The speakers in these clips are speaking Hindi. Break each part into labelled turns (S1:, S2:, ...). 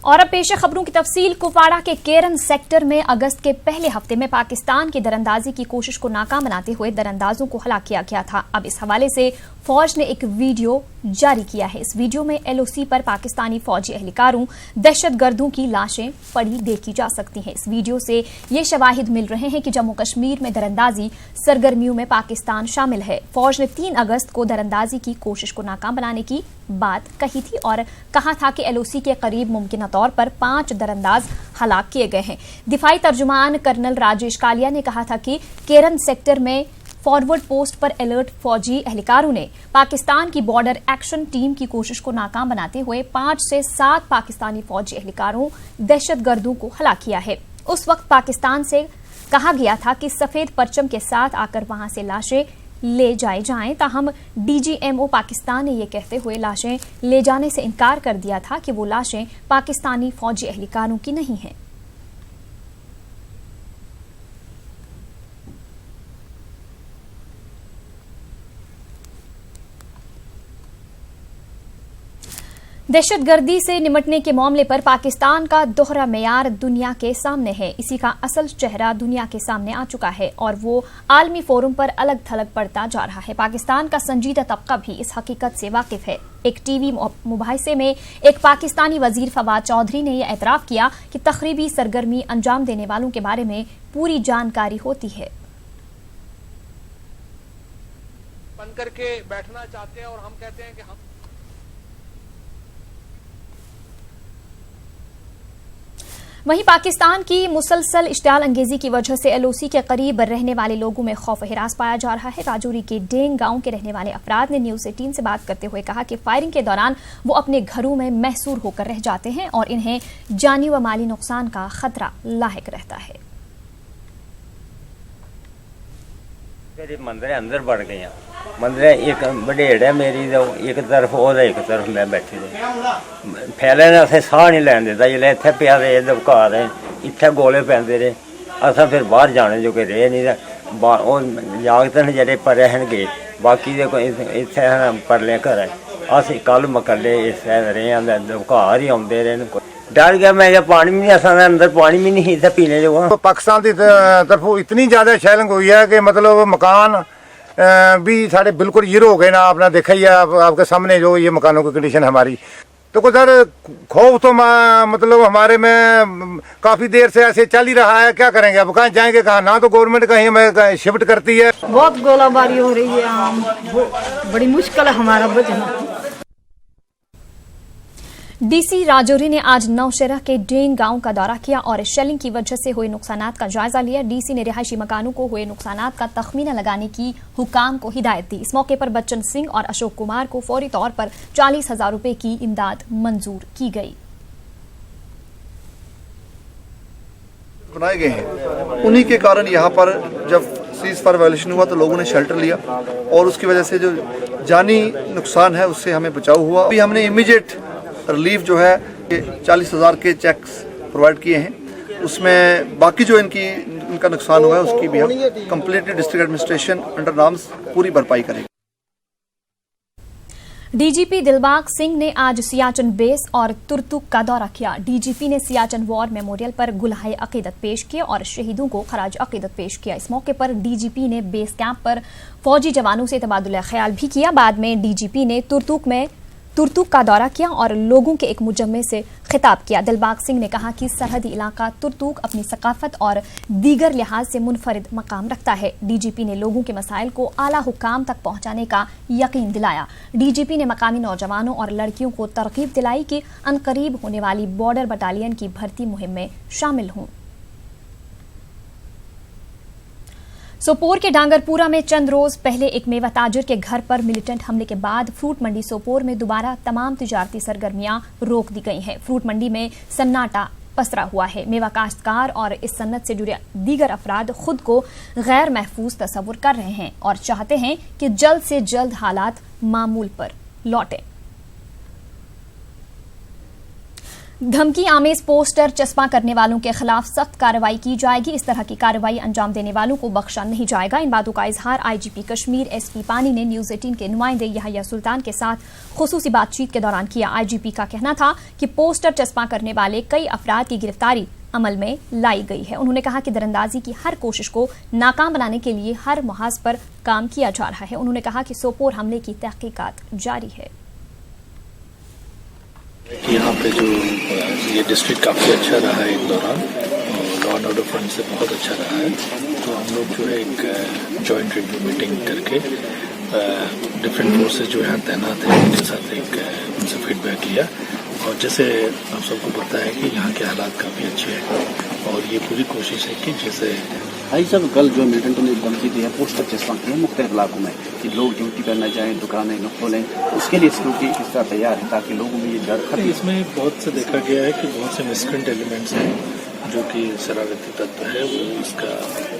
S1: और अब पेश है खबरों की तफसील। कुपवाड़ा के केरन सेक्टर में अगस्त के पहले हफ्ते में पाकिस्तान की दरअंदाजी की कोशिश को नाकाम बनाते हुए दरअंदाजों को हलाक किया गया था। अब इस हवाले से फौज ने एक वीडियो जारी किया है। इस वीडियो में एलओसी पर पाकिस्तानी फौजी एहलकारों, दहशतगर्दों की लाशें पड़ी देखी जा सकती हैं। इस वीडियो से ये शवाहिद मिल रहे हैं कि जम्मू कश्मीर में दरअंदाजी सरगर्मियों में पाकिस्तान शामिल है। फौज ने 3 अगस्त को दरअंदाजी की कोशिश को नाकाम बनाने की बात कही थी और कहा था कि एलओसी के करीब मुमकिन तौर पर 5 दरअंदाज हलाक किए गए हैं। दिफाई तर्जुमान कर्नल राजेश कालिया ने कहा था कि केरन सेक्टर में फॉरवर्ड पोस्ट पर अलर्ट फौजी एहलकारों ने पाकिस्तान की बॉर्डर एक्शन टीम की कोशिश को नाकाम बनाते हुए 5 से 7 पाकिस्तानी फौजी एहलकारों, दहशतगर्दों को हलाक किया है। उस वक्त पाकिस्तान से कहा गया था कि सफेद परचम के साथ आकर वहां से लाशें ले जाएं। ताहम डीजीएमओ पाकिस्तान ने यह कहते हुए लाशें ले जाने से इनकार कर दिया था कि वो लाशें पाकिस्तानी फौजी एहलकारों की नहीं हैं। दहशतगर्दी से निपटने के मामले पर पाकिस्तान का दोहरा मेयार दुनिया के सामने है। इसी का असल चेहरा दुनिया के सामने आ चुका है और वो आलमी फोरम पर अलग थलग पड़ता जा रहा है। पाकिस्तान का संजीदा तबका भी इस हकीकत से वाकिफ है। एक टीवी मुबाहिसे में एक पाकिस्तानी वजीर फवाद चौधरी ने यह एतराफ किया कि तखरीबी सरगर्मी अंजाम देने वालों के बारे में पूरी जानकारी होती है।
S2: बन करके बैठना चाहते हैं और हम कहते हैं कि हम
S1: वहीं पाकिस्तान की मुसलसल इश्तियाल अंगेजी की वजह से एलओसी के करीब रहने वाले लोगों में खौफ हिरास पाया जा रहा है। राजौरी के डेंग गांव के रहने वाले अफराद ने न्यूज 18 से बात करते हुए कहा कि फायरिंग के दौरान वो अपने घरों में महसूर होकर रह जाते हैं और इन्हें जानी व माली नुकसान का खतरा लाहिक रहता है।
S3: मंदिर अंदर बढ़ गए, मंदिर एक बडेड़ है मेरी, एक तरफ और एक तरफ मैं बैठी रही। फैले ने असें साह नहीं लैन दिता, जिसले इत्थे पिया रहे दबका रहे, इत्थे गोले पैंदे रहे, असें फिर बाहर जाने जो कि रेह नहीं। जागत ने जेह्ड़े परे हन गए, बाकी दे इत्थे परले घर अस कल मकले इस रेह दबकार ही आते रहे। डर गया मैं, पानी भी नहीं, असां अंदर पानी भी नहीं इत्थे पीने जो।
S4: पाकिस्तान की तरफों इतनी ज़्यादा शैलिंग हुई है कि मतलब मकान भी साढ़े बिल्कुल जीरो हो गए ना। आपने देखा ही है, आपके सामने जो ये मकानों की कंडीशन हमारी, तो कुछ सर खौफ तो मतलब हमारे में काफ़ी देर से ऐसे चल ही रहा है। क्या करेंगे अब, कहाँ जाएंगे, कहाँ ना तो गवर्नमेंट कहीं हमें शिफ्ट करती है।
S5: बहुत गोलाबारी हो रही है, बड़ी मुश्किल है हमारा बचना।
S1: डीसी राजौरी ने आज नौशेरा के डेंग गांव का दौरा किया और शेलिंग की वजह से हुए नुकसानात का जायजा लिया। डीसी ने रिहायशी मकानों को हुए नुकसानात का तखमीना लगाने की हुकाम को हिदायत दी। इस मौके पर बच्चन सिंह और अशोक कुमार को फौरी तौर पर 40,000 रुपए की इमदाद मंजूर की गई।
S6: बनाए गए हैं, उन्हीं के कारण यहाँ पर जब सीज फायर वायलेशन हुआ तो लोगों ने शेल्टर लिया और उसकी वजह से जो जानी नुकसान है उससे हमें बचाव हुआ। अभी हमने इमीडिएट रिलीफ जो है 40,000 के चेक्स प्रोवाइड किए हैं। उसमें बाकी जो इनका नुकसान हुआ है उसकी भी हम कंप्लीटली डिस्ट्रिक्ट एडमिनिस्ट्रेशन अंडर नाम्स पूरी भरपाई करेगी।
S1: डीजीपी दिलबाग सिंह ने आज सियाचिन बेस और तुरतुक का दौरा किया। डीजीपी ने सियाचिन वॉर मेमोरियल पर गुलाहे अकीदत पेश किए और शहीदों को खराज अकीदत पेश किया। इस मौके पर डीजीपी ने बेस कैंप पर फौजी जवानों से तबादुल ख्याल भी किया। बाद में डीजीपी ने तुरतुक का दौरा किया और लोगों के एक मुजम्मे से खिताब किया। दिलबाग सिंह ने कहा कि सरहदी इलाका तुरतुक अपनी सकाफत और दीगर लिहाज से मुनफरिद मकाम रखता है। डीजीपी ने लोगों के मसाइल को आला हुकाम तक पहुंचाने का यकीन दिलाया। डीजीपी ने मकामी नौजवानों और लड़कियों को तरगीब दिलाई कि अनकरीब होने वाली बॉर्डर बटालियन की भर्ती मुहिम में शामिल हों। सोपोर के डांगरपुरा में चंद रोज पहले एक मेवा ताजिर के घर पर मिलिटेंट हमले के बाद फ्रूट मंडी सोपोर में दोबारा तमाम तिजारती सरगर्मियां रोक दी गई हैं। फ्रूट मंडी में सन्नाटा पसरा हुआ है। मेवा काश्तकार और इस सन्नत से जुड़े दीगर अफराद खुद को गैर महफूज तस्वुर कर रहे हैं और चाहते हैं कि जल्द से जल्द हालात मामूल पर लौटें। धमकी आमेज पोस्टर चस्पा करने वालों के खिलाफ सख्त कार्रवाई की जाएगी। इस तरह की कार्रवाई अंजाम देने वालों को बख्शा नहीं जाएगा। इन बातों का इजहार आईजीपी कश्मीर एसपी पानी ने न्यूज 18 के नुमाइंदे यहया सुल्तान के साथ खुसूसी बातचीत के दौरान किया। आईजीपी का कहना था कि पोस्टर चस्पा करने वाले कई अफराद की गिरफ्तारी अमल में लाई गई है। उन्होंने कहा कि दरअंदाजी की हर कोशिश को नाकाम बनाने के लिए हर मुहाज पर काम किया जा रहा है। उन्होंने कहा कि सोपोर हमले की तहकीकात जारी है।
S7: यहाँ पे जो ये डिस्ट्रिक्ट काफ़ी अच्छा रहा है एक दौरान, लॉ एंड ऑर्डर फ्रंट से बहुत अच्छा रहा है। तो हम लोग जो है एक जॉइंट रिव्यू मीटिंग करके डिफरेंट फोर्सेस जो यहाँ तैनात हैं उनके साथ एक उनसे फीडबैक लिया। और जैसे आप सबको पता है कि यहाँ के हालात काफ़ी अच्छे हैं और ये पूरी कोशिश है कि जैसे
S8: भाई साहब कल जो मिलिटेंटों ने धमकी दी है पोस्टर चस्पा की है मुख्तलिफ इलाकों में कि लोग ड्यूटी पर न जाएं, दुकानें न खोलें, उसके लिए सिक्योरिटी किस तरह तैयार है ताकि लोगों में ये डर खत्म।
S7: इसमें बहुत से देखा गया है कि बहुत से मिसक्रेंट एलिमेंट्स हैं जो कि शरारती तत्व है, वो इसका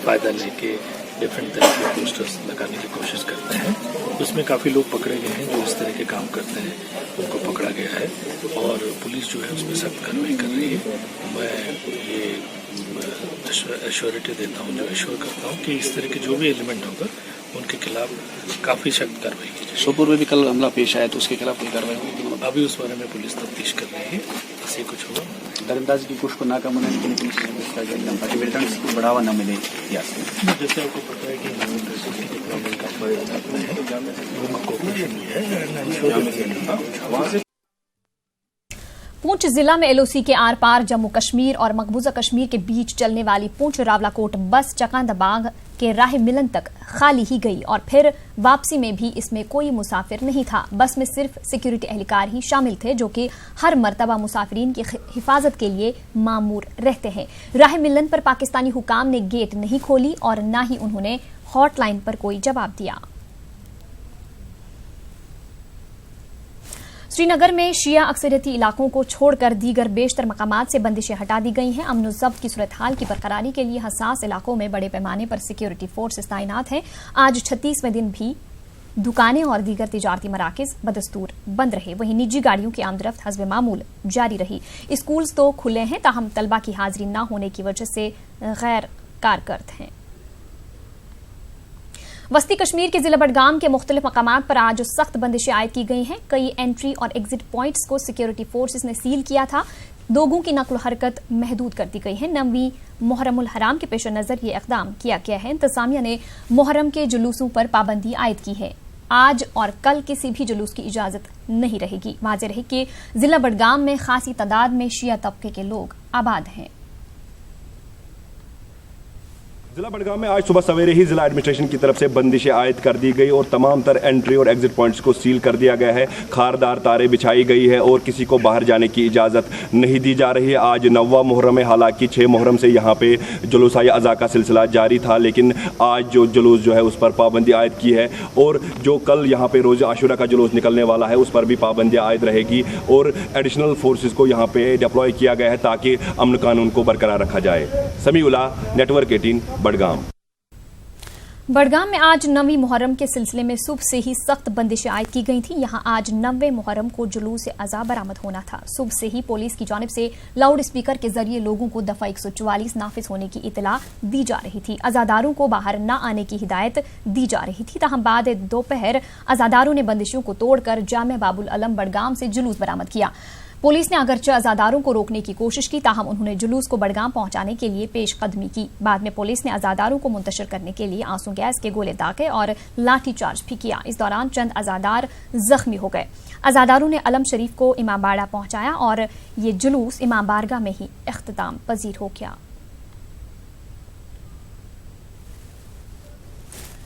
S7: फायदा लेके डिफरेंट तरह के पोस्टर्स लगाने की कोशिश करते हैं। उसमें काफ़ी लोग पकड़े गए हैं जो इस तरह के काम करते हैं, उनको पकड़ा गया है और पुलिस जो है उसमें सख्त कार्रवाई कर रही है। मैं ये एश्योरिटी देता हूँ, जो एश्योर करता हूँ कि इस तरह के जो भी एलिमेंट होगा उनके खिलाफ काफ़ी सख्त कार्रवाई की जाए।
S8: सोपोर में भी कल हमला पेश आया तो उसके खिलाफ कोई कार्रवाई होगी?
S7: अभी उस बारे में पुलिस तफ्तीश कर रही है, बस ये कुछ होगा।
S8: दरअंदाजी की कोशिश को नाकाम बनाने के लिए पुलिस का एकदम ताकि मिलिटेंट्स को बढ़ावा न मिले।
S7: जैसे आपको पता है कि डिप्लॉयमेंट का है।
S1: पुंछ जिला में एलओसी के आर पार जम्मू कश्मीर और मकबूजा कश्मीर के बीच चलने वाली पुंछ रावलाकोट बस चकांदबाग के राह मिलन तक खाली ही गई और फिर वापसी में भी इसमें कोई मुसाफिर नहीं था। बस में सिर्फ सिक्योरिटी एहलकार ही शामिल थे जो कि हर मर्तबा मुसाफिरीन की हिफाजत के लिए मामूर रहते हैं। राह मिलन पर पाकिस्तानी हुकाम ने गेट नहीं खोली और न ही उन्होंने हॉटलाइन पर कोई जवाब दिया। श्रीनगर में शिया अक्सरियती इलाकों को छोड़कर दीगर बेशतर मकामात से बंदिशें हटा दी गई हैं। अमन ज़ब्त की सूरत हाल की बरकरारी के लिए हसास इलाकों में बड़े पैमाने पर सिक्योरिटी फोर्सेस तैनात हैं। आज 36वें दिन भी दुकानें और दीगर तिजारती मराकिज बदस्तूर बंद रहे। वहीं निजी गाड़ियों की आमदरफ्त हस्बे मामूल जारी रही। स्कूल्स तो खुले हैं, ताहम तलबा की हाजिरी न होने की वजह से गैर कारकर्द हैं। वस्ती कश्मीर के जिला बडगाम के मुख्तलिफ मकामात पर आज सख्त बंदिशें आयद की गई हैं। कई एंट्री और एग्जिट पॉइंट्स को सिक्योरिटी फोर्सेस ने सील किया था। लोगों की नकल हरकत महदूद कर दी गई है। 9वीं मुहर्रमुल हराम के पेश नजर ये इकदाम किया गया है। इंतजामिया ने मुहर्रम के जुलूसों पर पाबंदी आयद की है। आज और कल किसी भी जुलूस की इजाजत नहीं रहेगी। वाज़ेह रहे कि जिला बडगाम में खासी तादाद में शिया तबके के लोग आबाद हैं।
S9: जिला बडगाम में आज सुबह सवेरे ही जिला एडमिनिस्ट्रेशन की तरफ से बंदिशें आयद कर दी गई और तमाम तर एंट्री और एग्जिट पॉइंट्स को सील कर दिया गया है। खारदार तारे बिछाई गई है और किसी को बाहर जाने की इजाज़त नहीं दी जा रही है। आज 9वां मुहर्रम है, हालांकि 6 मुहर्रम से यहाँ पे जुलूसाई अज़ा का सिलसिला जारी था, लेकिन आज जो जुलूस जो है उस पर पाबंदी आयद की है और जो कल यहाँ पे रोज़ आशुरा का जुलूस निकलने वाला है उस पर भी पाबंदी आयद रहेगी और एडिशनल फोर्सेस को यहाँ पे डिप्लॉय किया गया है ताकि अमन कानून को बरकरार रखा जाए। समीउल्लाह, नेटवर्क 18, बडगाम।
S1: बडगाम में आज 9वीं मुहर्रम के सिलसिले में सुबह से ही सख्त बंदिशें आयद की गई थी। यहां आज 9वें मुहर्रम को जुलूस अज़ा बरामद होना था। सुबह से ही पुलिस की जानिब से लाउड स्पीकर के जरिए लोगों को दफा 144 नाफिज होने की इतला दी जा रही थी। अज़ादारों को बाहर न आने की हिदायत दी जा रही थी। ताहम बाद दोपहर अज़ादारों ने बंदिशों को तोड़कर जामे बाबुल अलम बडगाम से जुलूस बरामद किया। पुलिस ने अगरचे अज़ादारों को रोकने की कोशिश की, ताहम उन्होंने जुलूस को बडगाम पहुंचाने के लिए पेशकदमी की। बाद में पुलिस ने अज़ादारों को मुंतशिर करने के लिए आंसू गैस के गोले दागे और लाठीचार्ज भी किया। इस दौरान चंद अज़ादार जख्मी हो गए। अज़ादारों ने अलम शरीफ को इमामबाड़ा पहुंचाया और ये जुलूस इमाम बारगाह में ही इख्तिताम पजीर हो गया।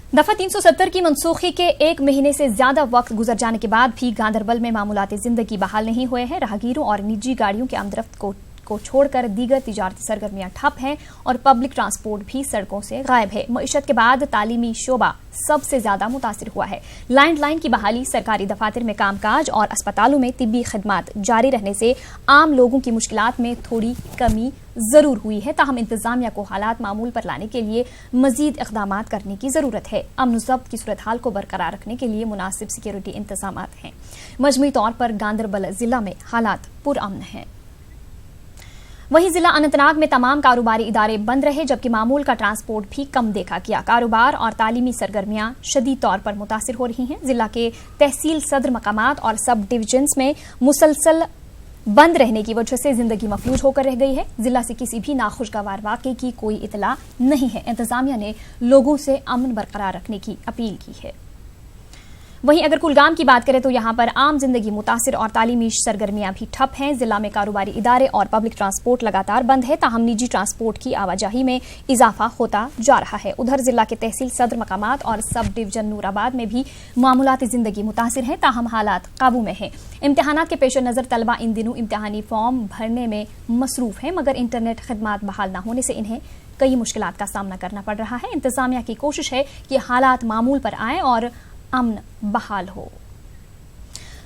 S1: दफा 370 की मनसूखी के 1 महीने से ज्यादा वक्त गुजर जाने के बाद भी गांदरबल में मामूलाती जिंदगी बहाल नहीं हुए हैं। राहगीरों और निजी गाड़ियों की आमदरफ्त को छोड़कर दीगर तिजारती सरगर्मियां ठप हैं और पब्लिक ट्रांसपोर्ट भी सड़कों से गायब है। मईशत के बाद तालीमी शोबा सबसे ज्यादा मुतासिर हुआ है। लैंडलाइन की बहाली, सरकारी दफातर में कामकाज और अस्पतालों में तिब्बी खदमात जारी रहने से आम लोगों की मुश्किलात में थोड़ी कमी जरूर हुई है। ताहम इंतजामिया को हालात मामूल पर लाने के लिए मजीद इकदाम करने की जरूरत है। अमन ज़ब्त की सूरत हाल को बरकरार रखने के लिए मुनासिब सिक्योरिटी इंतजाम हैं। मजमूई तौर पर गांदरबल जिला में हालात पुरअमन हैं। वहीं जिला अनंतनाग में तमाम कारोबारी इदारे बंद रहे, जबकि मामूल का ट्रांसपोर्ट भी कम देखा गया। कारोबार और तालीमी सरगर्मियां शदीद तौर पर मुतासिर हो रही हैं। जिला के तहसील सदर मकामात और सब डिवीजन्स में मुसलसल बंद रहने की वजह से जिंदगी मफलूज होकर रह गई है। जिला से किसी भी नाखुशगवार वाकये की कोई इतला नहीं है। इंतजामिया ने लोगों से अमन बरकरार रखने की अपील की है। वहीं अगर कुलगाम की बात करें तो यहां पर आम जिंदगी मुतासिर और तालीमी सरगर्मियां भी ठप हैं। जिला में कारोबारी इदारे और पब्लिक ट्रांसपोर्ट लगातार बंद है, ताहम निजी ट्रांसपोर्ट की आवाजाही में इजाफा होता जा रहा है। उधर जिला के तहसील सदर मकामात और सब डिवीजन नूराबाद में भी मामूलाती जिंदगी मुतासिर है, ताहम हालात काबू में है। इम्तिहानात के पेश नजर तलबा इन दिनों इम्तिहानी फॉर्म भरने में मसरूफ है, मगर इंटरनेट खदमात बहाल न होने से इन्हें कई मुश्किलात का सामना करना पड़ रहा है। इंतजामिया की कोशिश है कि हालात मामूल पर आए और अमन बहाल हो।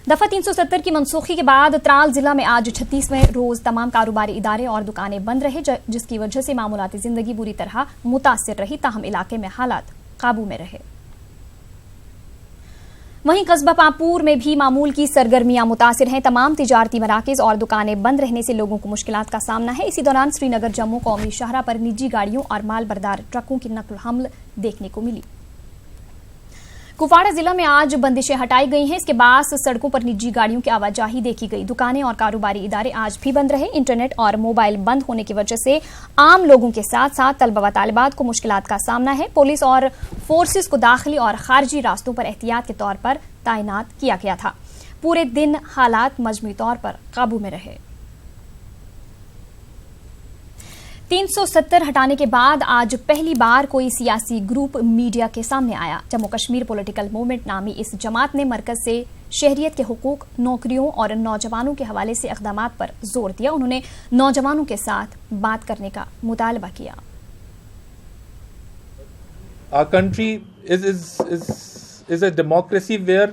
S1: दफा 370 की मनसूखी के बाद त्राल जिला में आज 36वें रोज तमाम कारोबारी इदारे और दुकानें बंद रहे, जिसकी वजह से मामूलाती जिंदगी बुरी तरह मुतासिर रही, ताहम इलाके में हालात काबू में रहे। वहीं कस्बा पांपुर में भी मामूल की सरगर्मियां मुतासिर हैं। तमाम तिजारती मराकिज और दुकानें बंद रहने से लोगों को मुश्किलात का सामना है। इसी दौरान श्रीनगर जम्मू कौमी शाहरा पर निजी गाड़ियों और माल बरदार ट्रकों की नकल हमल देखने को मिली। कुपवाड़ा जिला में आज बंदिशें हटाई गई हैं। इसके बाद सड़कों पर निजी गाड़ियों की आवाजाही देखी गई। दुकानें और कारोबारी इदारे आज भी बंद रहे। इंटरनेट और मोबाइल बंद होने की वजह से आम लोगों के साथ साथ तलबा व तालिबात को मुश्किलात का सामना है। पुलिस और फोर्सेस को दाखिली और खारजी रास्तों पर एहतियात के तौर पर तैनात किया गया था। पूरे दिन हालात मजमूई तौर पर काबू में रहे। 370 हटाने के बाद आज पहली बार कोई सियासी ग्रुप मीडिया के सामने आया। जम्मू कश्मीर पॉलिटिकल मूवमेंट नामी इस जमात ने मरकज से शहरियत के हुकूक, नौकरियों और नौजवानों के हवाले से इक़दामात पर जोर दिया। उन्होंने नौजवानों के साथ बात करने का मुतालबा किया।
S10: Our country is a democracy where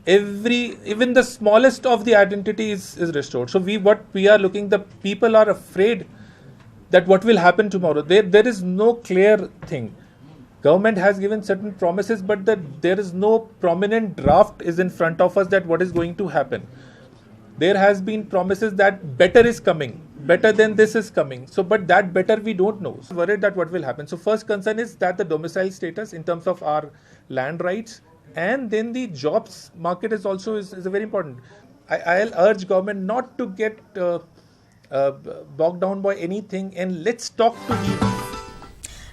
S10: even the smallest of the identity is restored. So what we are looking, the people are afraid that what will happen tomorrow. There is no clear thing. Government has given certain promises, but there is no prominent draft is in front of us that what is going to happen. There has been promises that better is coming, better than this is coming. So, but that better we don't know. So worried that what will happen. So first concern is that the domicile status in terms of our land rights, and then the jobs market is also is very important. I'll urge government not to get bogged down by anything and let's talk to the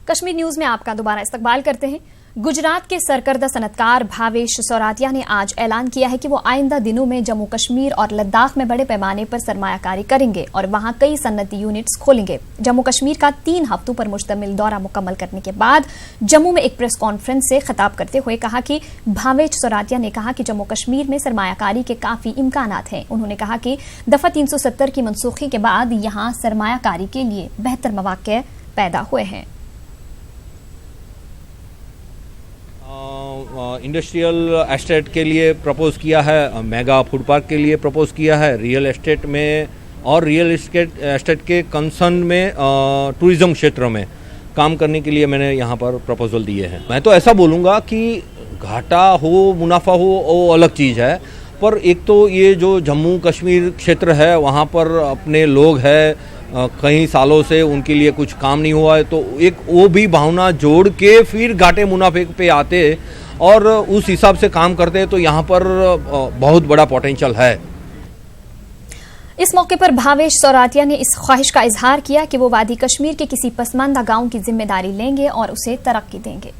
S1: Kashmir news में आपका दोबारा इस्तकबाल करते हैं। गुजरात के सरकर्दा सनतकार भावेश सौरातिया ने आज ऐलान किया है कि वो आइंदा दिनों में जम्मू कश्मीर और लद्दाख में बड़े पैमाने पर सरमायाकारी करेंगे और वहां कई सन्नती यूनिट्स खोलेंगे। जम्मू कश्मीर का 3 हफ्तों पर मुश्तमिल दौरा मुकम्मल करने के बाद जम्मू में एक प्रेस कॉन्फ्रेंस से खिताब करते हुए कहा कि भावेश सौरातिया ने कहा कि जम्मू कश्मीर में सरमायाकारी के काफी इम्कानात हैं। उन्होंने कहा कि दफा 370 की मनसूखी के बाद यहां सरमायाकारी के लिए बेहतर मौके पैदा हुए हैं।
S11: इंडस्ट्रियल एस्टेट के लिए प्रपोज किया है, मेगा फूड पार्क के लिए प्रपोज किया है, रियल एस्टेट में और रियल एस्टेट के कंसर्न में टूरिज्म क्षेत्र में काम करने के लिए मैंने यहाँ पर प्रपोजल दिए हैं। मैं तो ऐसा बोलूँगा कि घाटा हो मुनाफा हो वो अलग चीज़ है, पर एक तो ये जो जम्मू कश्मीर क्षेत्र है वहाँ पर अपने लोग हैं, कई सालों से उनके लिए कुछ काम नहीं हुआ है, तो एक वो भी भावना जोड़ के फिर घाटे मुनाफे पे आते और उस हिसाब से काम करते हैं, तो यहाँ पर बहुत बड़ा पोटेंशियल है।
S1: इस मौके पर भावेश सौरातिया ने इस ख्वाहिश का इजहार किया कि वो वादी कश्मीर के किसी पसमानदा गांव की जिम्मेदारी लेंगे और उसे तरक्की देंगे।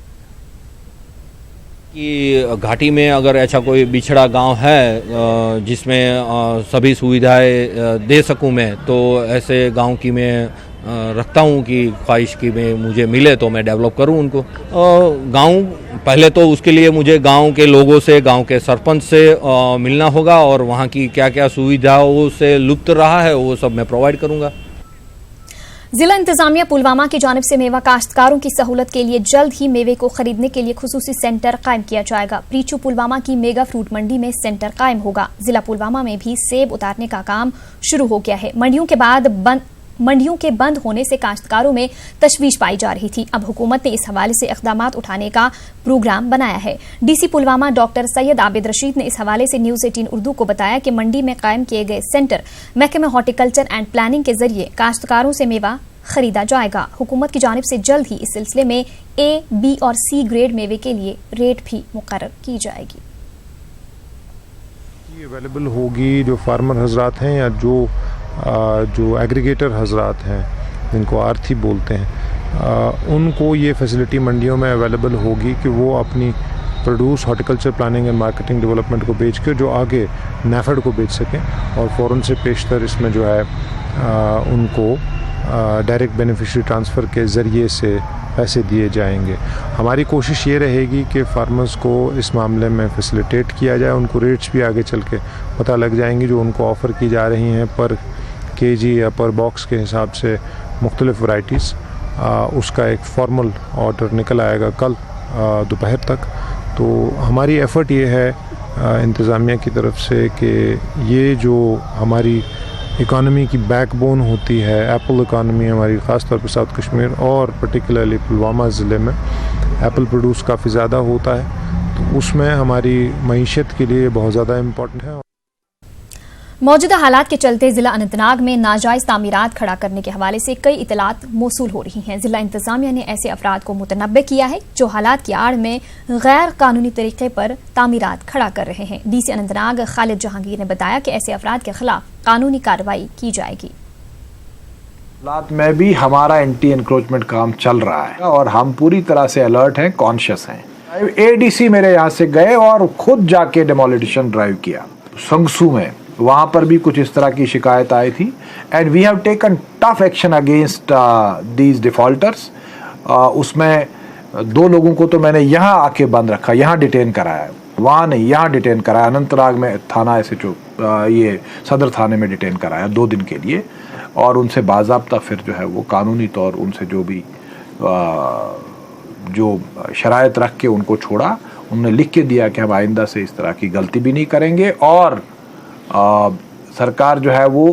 S11: कि घाटी में अगर ऐसा कोई बिछड़ा गांव है जिसमें सभी सुविधाएं दे सकूं मैं, तो ऐसे गांव की मैं रखता हूं कि ख्वाहिश की मैं मुझे मिले तो मैं डेवलप करूं उनको। गांव पहले तो उसके लिए मुझे गांव के लोगों से, गांव के सरपंच से मिलना होगा और वहां की क्या क्या सुविधाओं से लुप्त रहा है वो सब मैं प्रोवाइड करूंगा।
S1: जिला इंतजामिया पुलवामा की जानिब से मेवा काश्तकारों की सहूलत के लिए जल्द ही मेवे को खरीदने के लिए खुसूसी सेंटर कायम किया जाएगा। प्रीचू पुलवामा की मेगा फ्रूट मंडी में सेंटर कायम होगा। जिला पुलवामा में भी सेब उतारने का काम शुरू हो गया है। मंडियों के बाद मंडियों के बंद होने से काश्तकारों में तशवीश पाई जा रही थी। अब हुकूमत ने इस हवाले से इक़दाम उठाने का प्रोग्राम बनाया है। डीसी पुलवामा डॉक्टर सैयद आबिद रशीद ने इस हवाले से न्यूज़ 18 उर्दू को बताया कि मंडी में कायम किए गए सेंटर महकमे हॉर्टिकल्चर एंड प्लानिंग के जरिए काश्तकारों से मेवा खरीदा जाएगा। हुकूमत की जानिब से जल्द ही इस सिलसिले में A, B और C ग्रेड मेवे के लिए रेट भी मुकर्रर की जाएगी।
S12: अवेलेबल होगी जो फार्मर हजरात हैं या जो एग्रीगेटर हजरात हैं जिनको आरती बोलते हैं, उनको ये फैसिलिटी मंडियों में अवेलेबल होगी कि वो अपनी produce horticulture planning and marketing development को बेच कर जो आगे नेफेड को बेच सकें और फ़ौरन से पेशतर इसमें जो है उनको डायरेक्ट बेनिफिशियरी ट्रांसफ़र के ज़रिए से पैसे दिए जाएंगे। हमारी कोशिश ये रहेगी कि फार्मर्स को इस मामले में फैसिलिटेट किया जाए, उनको रेट्स भी आगे चल के पता लग जाएंगी जो उनको ऑफ़र की जा रही हैं पर केजी या पर बॉक्स के हिसाब से मुख्तलिफ वैराइटीज़। उसका एक फॉर्मल ऑर्डर निकल आएगा कल दोपहर तक। तो हमारी एफ़र्ट ये है इंतज़ामिया की तरफ से कि ये जो हमारी इकॉनमी की बैकबोन होती है, एप्पल इकॉनमी हमारी ख़ास तौर पर साउथ कश्मीर और पर्टिकुलरली पुलवामा ज़िले में एप्पल प्रोड्यूस काफ़ी ज़्यादा होता है, तो उसमें हमारी मईशत के लिए बहुत ज़्यादा इम्पोर्टेंट है।
S1: मौजूदा हालात के चलते जिला अनंतनाग में नाजायज तामीरात खड़ा करने के हवाले से कई इतलात मौसूल हो रही हैं। जिला इंतजामिया ने ऐसे अफराद को मुतनब्बे किया है जो हालात की आड़ में गैर कानूनी तरीके पर तामीरात खड़ा कर रहे हैं। डीसी अनंतनाग खालिद जहांगीर ने बताया कि ऐसे अफराद के खिलाफ कानूनी कार्रवाई की जाएगी।
S13: हालात में भी हमारा एंटी एनक्रोचमेंट काम चल रहा है और हम पूरी तरह से अलर्ट हैं, कॉन्शियस हैं। एडीसी मेरे यहाँ से गए और खुद जाके डेमोलिशन ड्राइव किया संगसू में, वहाँ पर भी कुछ इस तरह की शिकायत आई थी and we have taken tough action against these defaulters. उसमें 2 लोगों को तो मैंने यहाँ आके बंद रखा, यहाँ डिटेन कराया, वहाँ नहीं यहाँ डिटेन कराया। अनंतनाग में थाना SHO ये सदर थाने में डिटेन कराया 2 दिन के लिए और उनसे बाज़ाब्ता फिर जो है वो कानूनी तौर उनसे जो भी जो शराइत रख के उनको छोड़ा। उन्होंने लिख के दिया कि हम आइंदा से इस तरह की गलती भी नहीं करेंगे और सरकार जो है वो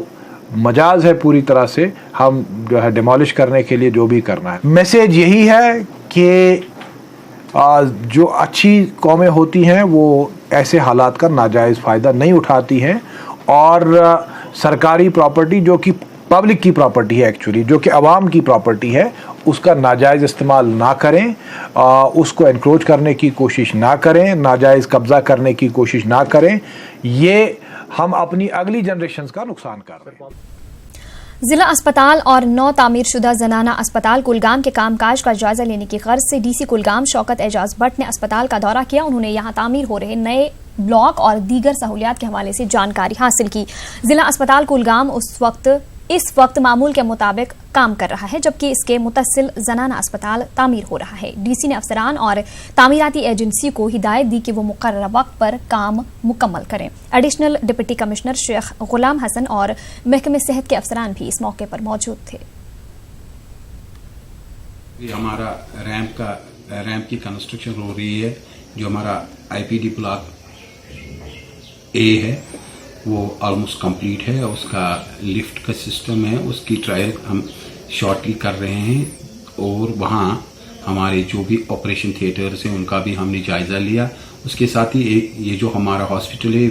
S13: मजाज है पूरी तरह से, हम जो है डिमोलिश करने के लिए जो भी करना है। मैसेज यही है कि जो अच्छी कौमें होती हैं वो ऐसे हालात का नाजायज़ फ़ायदा नहीं उठाती हैं और सरकारी प्रॉपर्टी जो कि पब्लिक की प्रॉपर्टी है एक्चुअली, जो कि आवाम की प्रॉपर्टी है, उसका नाजायज़ इस्तेमाल ना करें, उसको एनक्रोच करने की कोशिश ना करें, नाजायज़ कब्ज़ा करने की कोशिश ना करें। ये हम अपनी अगली जनरेशन्स का नुकसान कर रहे हैं।
S1: जिला अस्पताल और नौ तामीरशुदा जनाना अस्पताल कुलगाम के कामकाज का जायजा लेने की गर्ज से डीसी कुलगाम शौकत एजाज भट्ट ने अस्पताल का दौरा किया। उन्होंने यहां तामीर हो रहे नए ब्लॉक और दीगर सहूलियात के हवाले से जानकारी हासिल की। जिला अस्पताल कुलगाम इस वक्त मामूल के मुताबिक काम कर रहा है, जबकि इसके मुतसिल जनाना अस्पताल तामीर हो रहा है। डीसी ने अफसरान और तामीराती एजेंसी को हिदायत दी कि वो मुकर्रर वक्त पर काम मुकम्मल करें। एडिशनल डिप्टी कमिश्नर शेख गुलाम हसन और महकमे सेहत के अफसरान भी इस मौके पर मौजूद थे।
S14: हमारा रैंप की कंस्ट्रक्शन हो रही है। जो हमारा IPD ब्लॉक A है वो ऑलमोस्ट कंप्लीट है। उसका लिफ्ट का सिस्टम है, उसकी ट्रायल हम शॉर्टली कर रहे हैं और वहाँ हमारे जो भी ऑपरेशन थिएटर्स हैं उनका भी हमने जायज़ा लिया। उसके साथ ही ये जो हमारा हॉस्पिटल है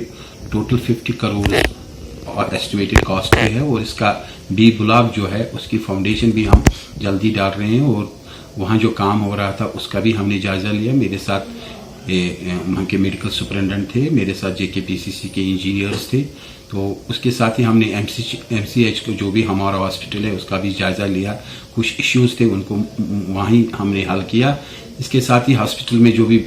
S14: टोटल 50 करोड़ और एस्टिमेटेड कॉस्ट पे है और इसका B ब्लॉक जो है उसकी फाउंडेशन भी हम जल्दी डाल रहे हैं और वहाँ जो काम हो रहा था उसका भी हमने जायज़ा लिया। मेरे साथ वहाँ के मेडिकल सुपरिटेंडेंट थे, मेरे साथ JKPCC के इंजीनियर्स थे। तो उसके साथ ही हमने MCH को जो भी हमारा हॉस्पिटल है उसका भी जायज़ा लिया। कुछ इश्यूज थे उनको वहीं हमने हल किया। इसके साथ ही हॉस्पिटल में जो भी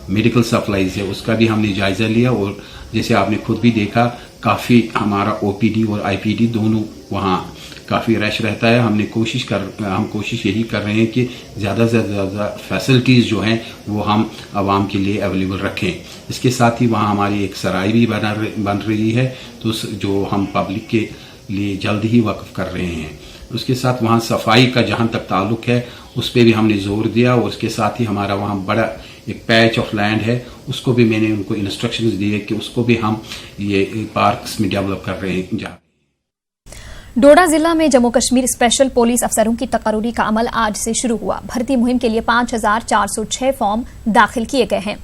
S14: मेडिकल सप्लाईज है उसका भी हमने जायज़ा लिया और जैसे आपने खुद भी देखा काफ़ी हमारा OPD और IPD दोनों वहाँ काफ़ी रश रहता है। हम कोशिश यही कर रहे हैं कि ज़्यादा से ज़्यादा फैसिलिटीज़ जो हैं वो हम आवाम के लिए अवेलेबल रखें। इसके साथ ही वहाँ हमारी एक सराय भी बन रही है तो जो हम पब्लिक के लिए जल्द ही वक्फ कर रहे हैं। उसके साथ वहाँ सफाई का जहाँ तक ताल्लुक़ है उस पर भी हमने जोर दिया और उसके साथ ही हमारा वहाँ बड़ा एक पैच ऑफ लैंड है उसको भी मैंने उनको इंस्ट्रक्शंस दिए कि उसको भी हम ये पार्क्स में डेवलप कर रहे हैं।
S1: डोडा जिला में जम्मू कश्मीर स्पेशल पुलिस अफसरों की तकर्री का अमल आज से शुरू हुआ। भर्ती मुहिम के लिए 5406 फॉर्म दाखिल किए गए हैं।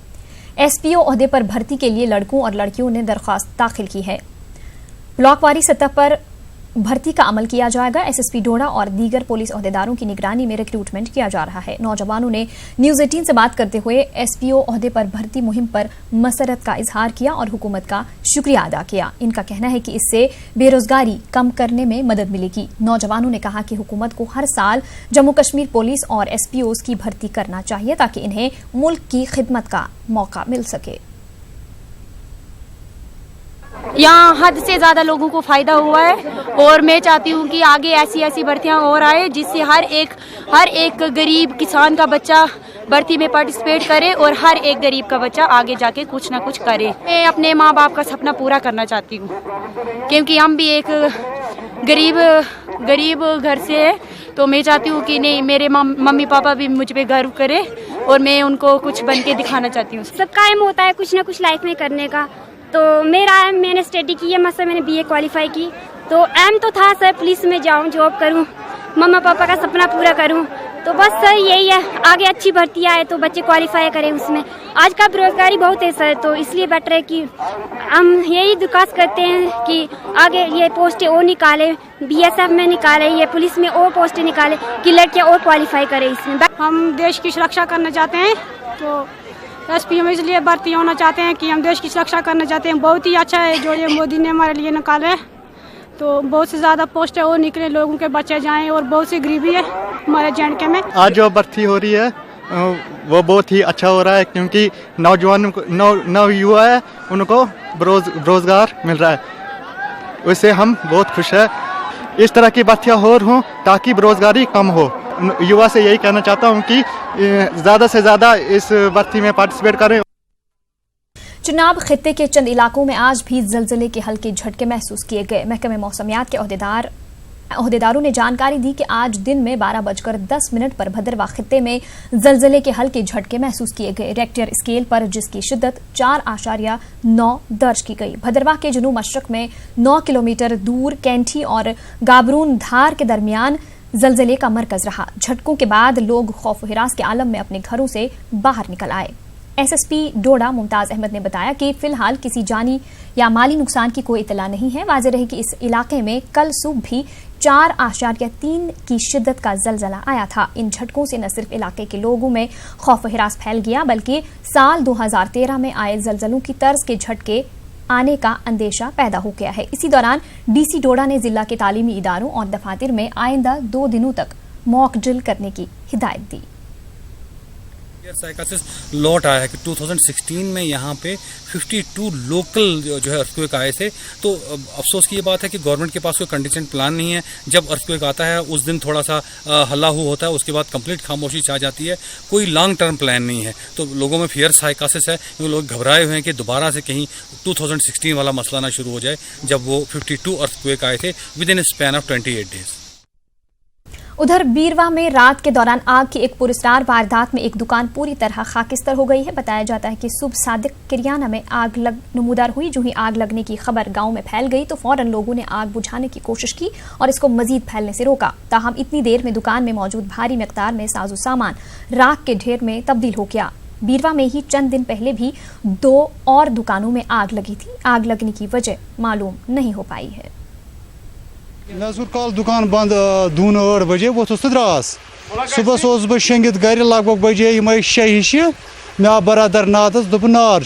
S1: एसपीओ ओहदे पर भर्ती के लिए लड़कों और लड़कियों ने दरख्वास्त दाखिल की है। ब्लॉकवारी सतह पर भर्ती का अमल किया जाएगा। एसएसपी डोडा और दीगर पुलिस ओहदेदारों की निगरानी में रिक्रूटमेंट किया जा रहा है। नौजवानों ने न्यूज 18 से बात करते हुए एसपीओ ओहदे पर भर्ती मुहिम पर मसरत का इजहार किया और हुकूमत का शुक्रिया अदा किया। इनका कहना है कि इससे बेरोजगारी कम करने में मदद मिलेगी। नौजवानों ने कहा कि हुकूमत को हर साल जम्मू कश्मीर पुलिस और एसपीओज की भर्ती करना चाहिए ताकि इन्हें मुल्क की खिदमत का मौका मिल सके।
S15: यहाँ हद से ज़्यादा लोगों को फ़ायदा हुआ है और मैं चाहती हूँ कि आगे ऐसी भर्तियाँ और आए जिससे हर एक गरीब किसान का बच्चा भर्ती में पार्टिसिपेट करे और हर एक गरीब का बच्चा आगे जाके कुछ ना कुछ करे। मैं अपने माँ बाप का सपना पूरा करना चाहती हूँ क्योंकि हम भी एक गरीब घर से है, तो मैं चाहती हूँ कि नहीं मेरे मम्मी पापा भी मुझ पे गर्व करे और मैं उनको कुछ बन के दिखाना चाहती हूँ।
S16: सबका एम होता है कुछ ना कुछ लाइफ में करने का, तो मैंने स्टडी की है, मतलब मैंने बीए क्वालिफाई की, तो एम तो था सर पुलिस में जाऊं, जॉब करूं, मम्मा पापा का सपना पूरा करूं, तो बस सर यही है। आगे अच्छी भर्ती आए तो बच्चे क्वालिफाई करें उसमें। आज का बेरोजगारी बहुत है सर, तो इसलिए बेटर है कि हम यही दुकास करते हैं कि आगे ये पोस्टें और निकाले, बीएसएफ में निकाले, ये पुलिस में और पोस्टें निकाले कि लड़कियाँ और क्वालिफाई करें इसमें।
S17: हम देश की सुरक्षा करना चाहते हैं तो एसपी में इसलिए भर्ती होना चाहते हैं कि हम देश की सुरक्षा करना चाहते हैं। बहुत ही अच्छा है जो ये मोदी ने हमारे लिए निकाले, तो बहुत से ज़्यादा पोस्टें और निकले, लोगों के बच्चे जाएं और बहुत सी गरीबी है हमारे JNK में।
S18: आज जो भर्ती हो रही है वो बहुत ही अच्छा हो रहा है क्योंकि नौजवानों को नव युवा है उनको रोजगार मिल रहा है, उससे हम बहुत खुश हैं। इस तरह की भर्तियाँ हों ताकि बेरोजगारी कम हो। युवा से यही कहना चाहता हूं कि ज़्यादा से ज़्यादा इस भर्ती में पार्टिसिपेट करें।
S1: चुनाव खित्ते के चंद इलाकों में आज भी जलजले के हल्के झटके महसूस किए गए। महकमे मौसमियात के ओहदेदारों ने जानकारी दी कि आज दिन में 12:10 पर भद्रवाह खित्ते में जलजले के हल्के झटके महसूस किए गए। रेक्टर स्केल पर जिसकी शिद्दत 4.9 दर्ज की गई। भद्रवाह के जनूब मशरक में 9 किलोमीटर दूर कैंठी और गाबरून धार के दरमियान जलजले का मरकज रहा। झटकों के बाद लोग खौफ हिरास के आलम में अपने घरों से बाहर निकल आए। एसएसपी डोडा मुमताज अहमद ने बताया कि फिलहाल किसी जानी या माली नुकसान की कोई इतला नहीं है। वाज़ेह रहे कि इस इलाके में कल सुबह भी 4.3 की शिद्दत का जलजला आया था। इन झटकों से न सिर्फ इलाके के लोगों में खौफ हिरास फैल गया बल्कि साल 2013 में आए जलजलों की तर्ज के झटके आने का अंदेशा पैदा हो गया है। इसी दौरान डीसी डोडा ने जिला के तालीमी इदारों और दफातर में आइंदा 2 दिनों तक मॉक ड्रिल करने की हिदायत दी।
S19: साइकासिस लौट आया है कि 2016 में यहाँ पे 52 लोकल जो है अर्थक्वेक आए थे। तो अफसोस की ये बात है कि गवर्नमेंट के पास कोई कंटीजेंट प्लान नहीं है। जब अर्थक्वेक आता है उस दिन थोड़ा सा हल्ला होता है, उसके बाद कंप्लीट खामोशी छा जाती है, कोई लॉन्ग टर्म प्लान नहीं है। तो लोगों में फियर साइकासिस है क्योंकि लोग घबराए हुए हैं कि दोबारा से कहीं 2016 वाला मसला ना शुरू हो जाए जब वो 52 अर्थक्वेक आए थे with in span of 28 days.
S1: उधर बीरवा में रात के दौरान आग की एक पुरस्कार वारदात में एक दुकान पूरी तरह खाकिस्तर हो गई है। बताया जाता है कि सुबह सादिक किरियाना में आग नमूदार हुई। जो ही आग लगने की खबर गांव में फैल गई तो फौरन लोगों ने आग बुझाने की कोशिश की और इसको मजीद फैलने से रोका। ताहम इतनी देर में दुकान में मौजूद भारी मिकदार में साजो सामान राख के ढेर में तब्दील हो गया। बीरवा में ही चंद दिन पहले भी 2 और दुकानों में आग लगी थी। आग लगने की वजह मालूम नहीं हो पाई है।
S20: नजर कल दुकान बंद 2-8 बजे वोथुस तो द्रास सुबह सोस बह शेंगित गर लगभग बजे यम 6 हिश मे आव बरदर नादस दोप नार